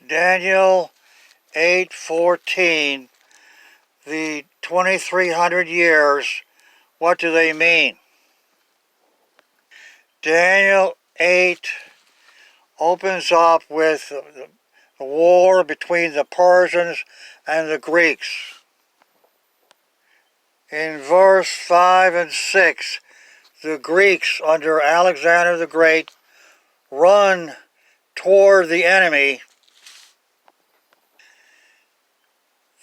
Daniel 8:14, the 2300 years, what do they mean? Daniel 8 opens up with the war between the Persians and the Greeks. In verse 5 and 6, the Greeks under Alexander the Great run toward the enemy.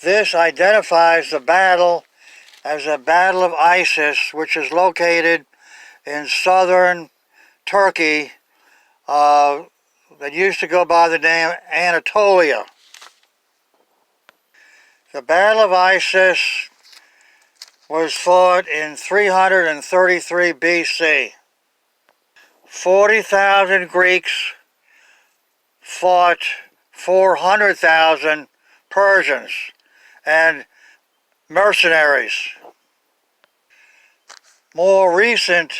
This identifies the battle as a battle of Isis, which is located in southern Turkey, that used to go by the name Anatolia. The Battle of Isis was fought in 333 BC. 40,000 Greeks fought 400,000 Persians and mercenaries. More recent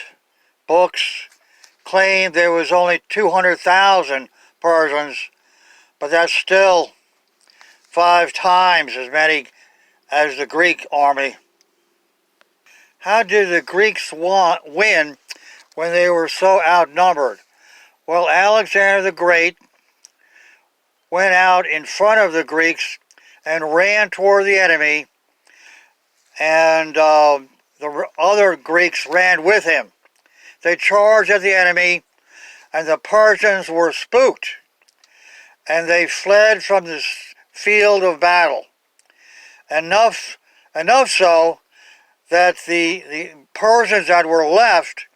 books claim there was only 200,000 Persians, but that's still 5 times as many as the Greek army. How did the Greeks win when they were so outnumbered? Well, Alexander the Great went out in front of the Greeks and ran toward the enemy, and the other Greeks ran with him. They charged at the enemy, and the Persians were spooked, and they fled from the field of battle. Enough so that the Persians that were left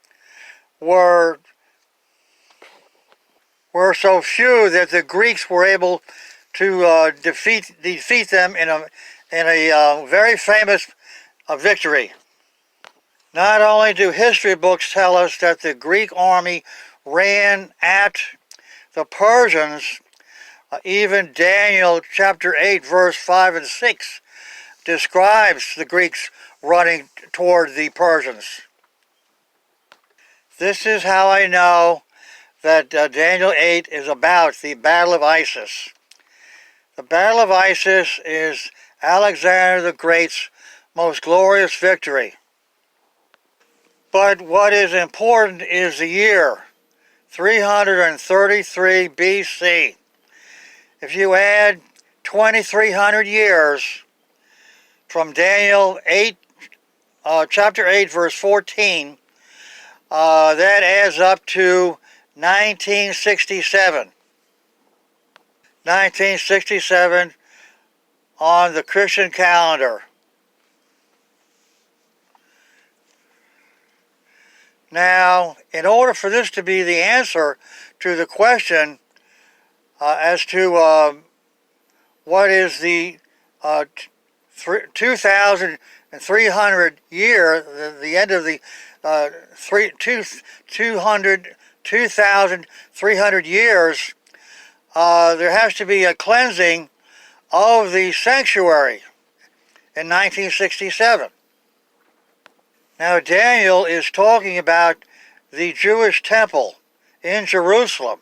were so few that the Greeks were able to defeat them in a very famous victory. Not only do history books tell us that the Greek army ran at the Persians, even Daniel chapter 8 verse 5 and 6 describes the Greeks running toward the Persians. This is how I know that Daniel 8 is about the Battle of Isis. The Battle of Isis is Alexander the Great's most glorious victory. But what is important is the year, 333 BC. If you add 2,300 years from Daniel 8, chapter 8, verse 14, that adds up to 1967. 1967 on the Christian calendar. Now, in order for this to be the answer to the question as to what is the 2,300 year, the end of the 2,300 years, there has to be a cleansing of the sanctuary in 1967. Now, Daniel is talking about the Jewish temple in Jerusalem.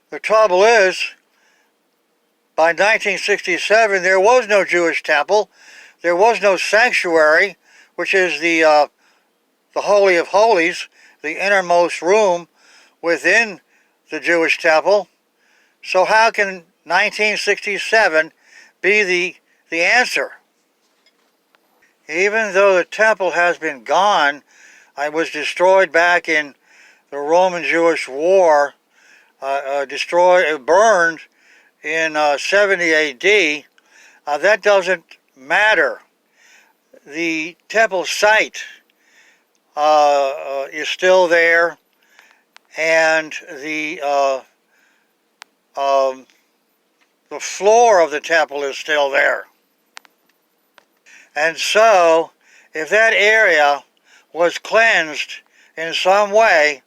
The trouble is, by 1967, there was no Jewish temple. There was no sanctuary, which is the Holy of Holies, the innermost room within the Jewish temple. So how can 1967 be the answer? Even though the temple has been gone, it was destroyed back in the Roman-Jewish War, burned in 70 AD, that doesn't matter. The temple site is still there, and the floor of the temple is still there. And so, if that area was cleansed in some way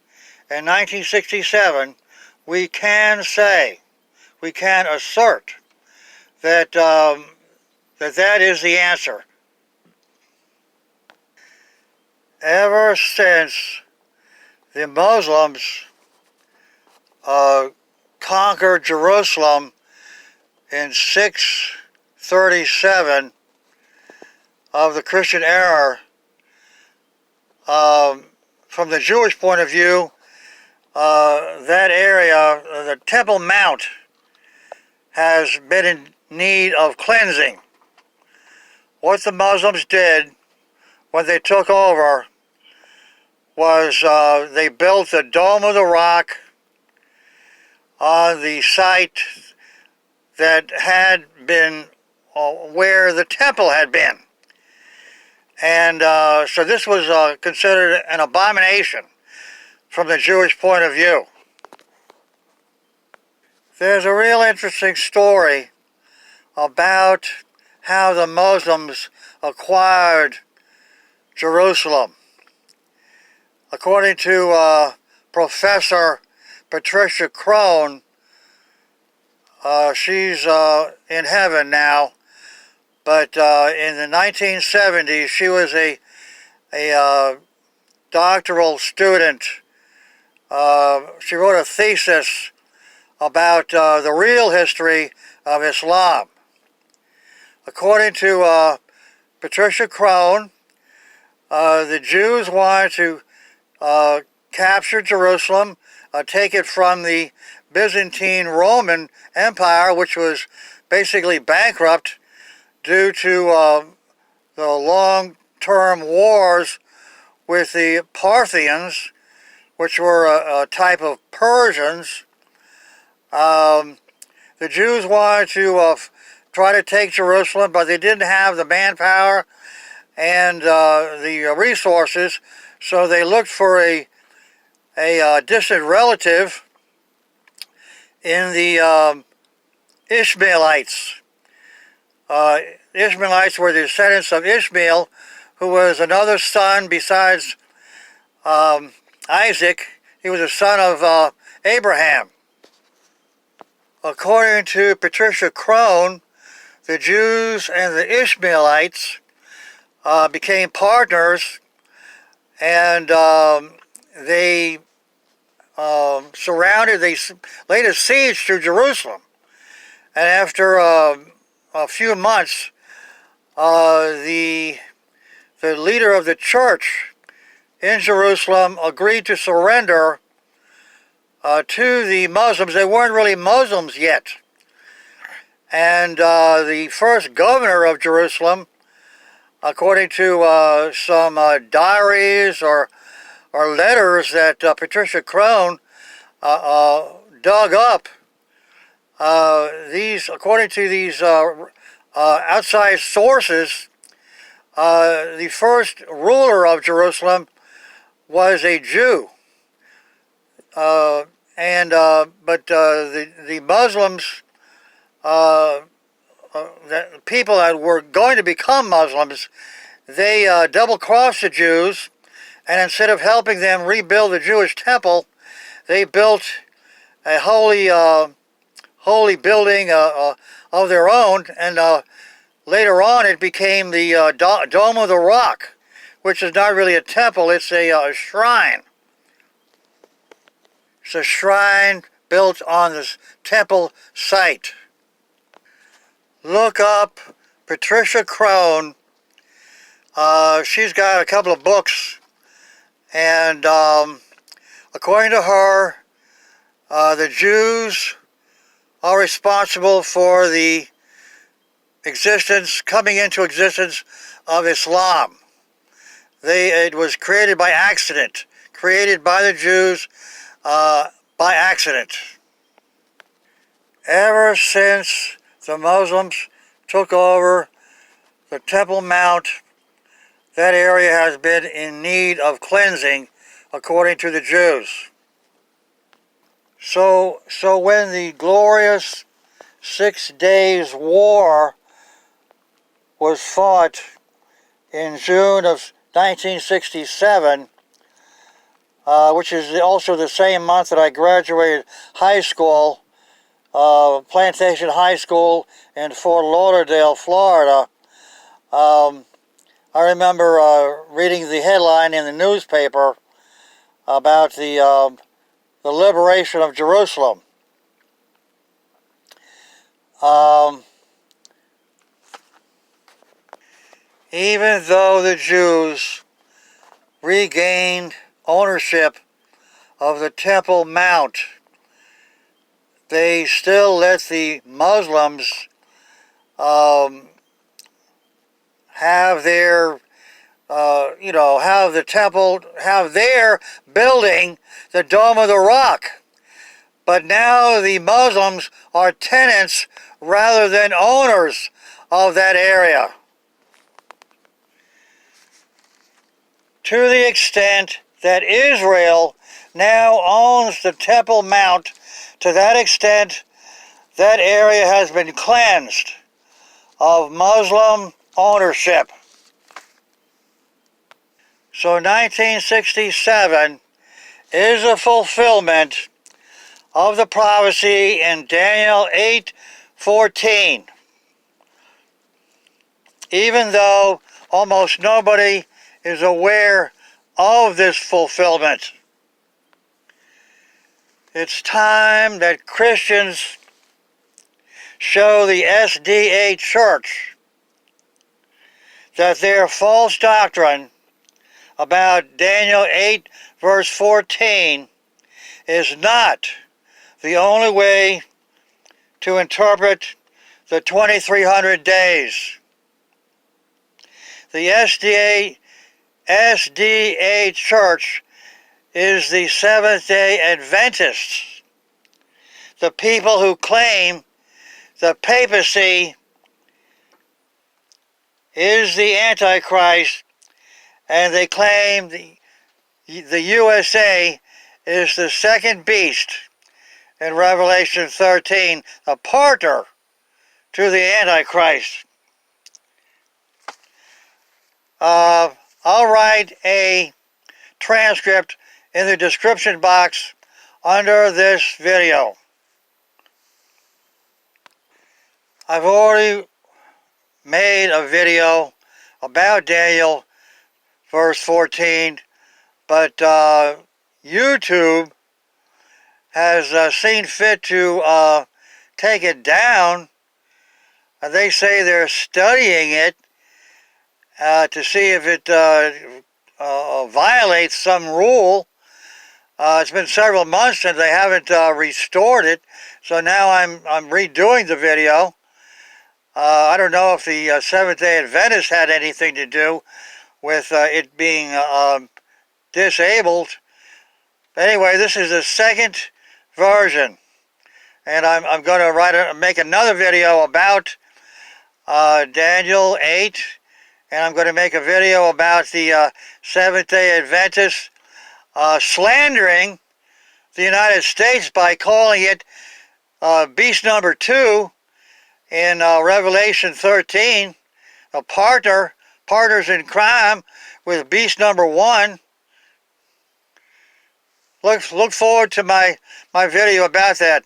in 1967, we can assert that that is the answer. Ever since the Moslems conquered Jerusalem in 637 of the Christian era. From the Jewish point of view, that area, the Temple Mount, has been in need of cleansing. What the Muslims did when they took over was they built the Dome of the Rock on the site that had been where the temple had been. And so this was considered an abomination from the Jewish point of view. There's a real interesting story about how the Muslims acquired Jerusalem. According to Professor Patricia Crone, she's in heaven now, but in the 1970s she was a doctoral student. She wrote a thesis about the real history of Islam. According to Patricia Crone, the Jews wanted to capture Jerusalem, take it from the Byzantine Roman Empire, which was basically bankrupt due to the long-term wars with the Parthians, which were a type of Persians. The Jews wanted to try to take Jerusalem, but they didn't have the manpower and the resources, so they looked for a distant relative in the Ishmaelites. Ishmaelites were the descendants of Ishmael, who was another son besides Isaac. He was a son of Abraham. According to Patricia Crone, the Jews and the Ishmaelites became partners, and they laid a siege to Jerusalem. And after a few months, the leader of the church in Jerusalem agreed to surrender to the Muslims. They weren't really Muslims yet. And the first governor of Jerusalem, according to some diaries or letters that Patricia Crone dug up, according to these outside sources, the first ruler of Jerusalem was a Jew. But the Muslims, the people that were going to become Muslims, they double-crossed the Jews, and instead of helping them rebuild the Jewish temple, they built a holy building of their own, and later on it became the Dome of the Rock, which is not really a temple, it's a shrine. It's a shrine built on this temple site. Look up Patricia Crone. She's got a couple of books, and according to her, the Jews are responsible for the coming into existence of Islam. It was created by accident, created by the Jews by accident. Ever since the Muslims took over the Temple Mount, that area has been in need of cleansing, according to the Jews. So when the glorious 6 Days War was fought in June of 1967, which is also the same month that I graduated high school, Plantation High School in Fort Lauderdale, Florida. I remember reading the headline in the newspaper about the liberation of Jerusalem. Even though the Jews regained ownership of the Temple Mount, they still let the Muslims have their, have the temple, have their building, the Dome of the Rock. But now the Muslims are tenants rather than owners of that area. To the extent that Israel now owns the Temple Mount, to that extent, that area has been cleansed of Muslim ownership. So 1967 is a fulfillment of the prophecy in Daniel 8:14. Even though almost nobody is aware of this fulfillment. It's time that Christians show the SDA Church that their false doctrine about Daniel 8 verse 14 is not the only way to interpret the 2300 days. The SDA Church is the Seventh-day Adventists, the people who claim the papacy is the Antichrist, and they claim the USA is the second beast in Revelation 13, a partner to the Antichrist. I'll write a transcript in the description box under this video. I've already made a video about Daniel verse 14, but YouTube has seen fit to take it down. They say they're studying it to see if it violates some rule. It's been several months since they haven't restored it, so now I'm redoing the video. I don't know if the Seventh-day Adventists had anything to do with it being disabled. But anyway, this is the second version, and I'm going to make another video about Daniel 8, and I'm going to make a video about the Seventh-day Adventists slandering the United States by calling it beast number 2 in Revelation 13, partners in crime with beast number 1. Look forward to my video about that.